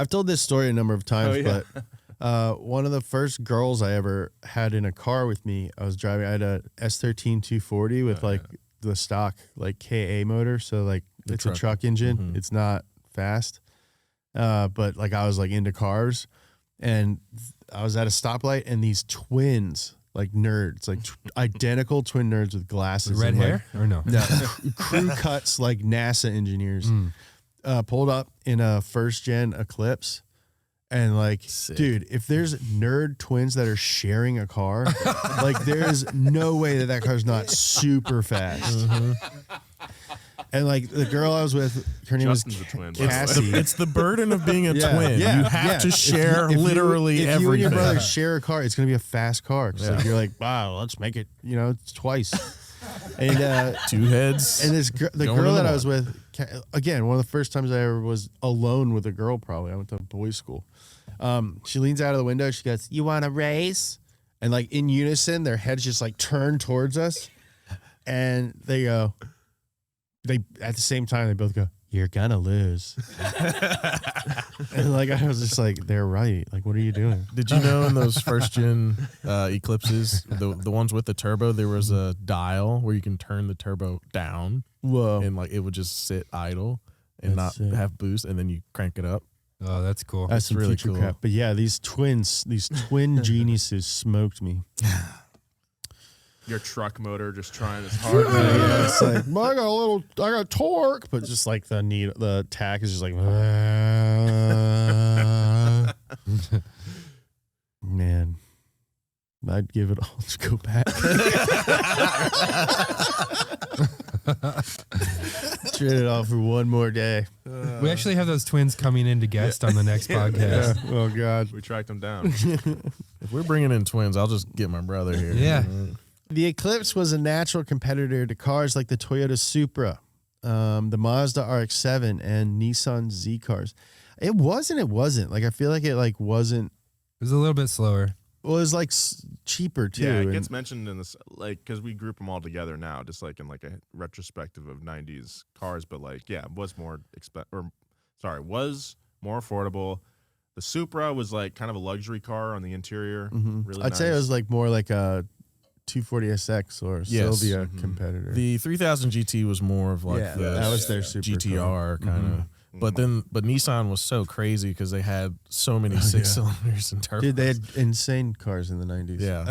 I've told this story a number of times, yeah. but one of the first girls I ever had in a car with me, I was driving. I had a S13 240 with the stock like KA motor, so like it's a truck engine. Mm-hmm. It's not fast, but like I was like into cars, and I was at a stoplight, and these twins. Like nerds, like identical twin nerds with glasses. Red hair? Like, or no? No, crew cuts like NASA engineers. Pulled up in a first-gen Eclipse. And like, Sick. dude, if there's nerd twins that are sharing a car, like there's no way that car's not super fast. And like the girl I was with, her name Justin's was a twin. Cassie. It's the burden of being a Yeah, twin. yeah, You have to share if you literally if everything. you and your brother share a car, it's gonna be a fast car. 'Cause like, you're like, wow, let's make it. It's twice. And Two heads. and the Going girl in that the I was with, again, one of the first times I ever was alone with a girl. Probably I went to boys' school. She leans out of the window. She goes, "You want to race?" And like in unison, their heads just like turn towards us, and they go. They at the same time they both go, "You're gonna lose." And like I was just like, "They're right. Like, what are you doing?" Did you know in those first gen Eclipses, the ones with the turbo, there was a dial where you can turn the turbo down, Whoa! and like it would just sit idle and That's not sick. have boost, and then you crank it up. Oh, that's cool. That's some really future cool. crap. But yeah, these twin geniuses smoked me. Your truck motor just trying as hard. Yeah, it's like, well, I got torque, but just like the tack is just like, man, I'd give it all to go back. Trade it off for one more day. We actually have those twins coming in to guest on the next podcast. Yeah. Oh God. We tracked them down. If we're bringing in twins, I'll just get my brother here. Yeah. The Eclipse was a natural competitor to cars like the Toyota Supra, the Mazda RX-7, and Nissan Z cars. It wasn't. Like I feel like it like wasn't. It was a little bit slower. Well, it was like cheaper too. Yeah, it and- gets mentioned in this, like, because we group them all together now, just like in like a retrospective of '90s cars. But like, yeah, it was more was more affordable. The Supra was like kind of a luxury car on the interior. Really, I'd say it was like more like a 240SX or Yes. Sylvia competitor. The 3000 GT was more of like the that was their super GTR kind of. But Nissan was so crazy because they had so many 6 cylinders and turbos. Dude, they had insane cars in the 90s. Yeah.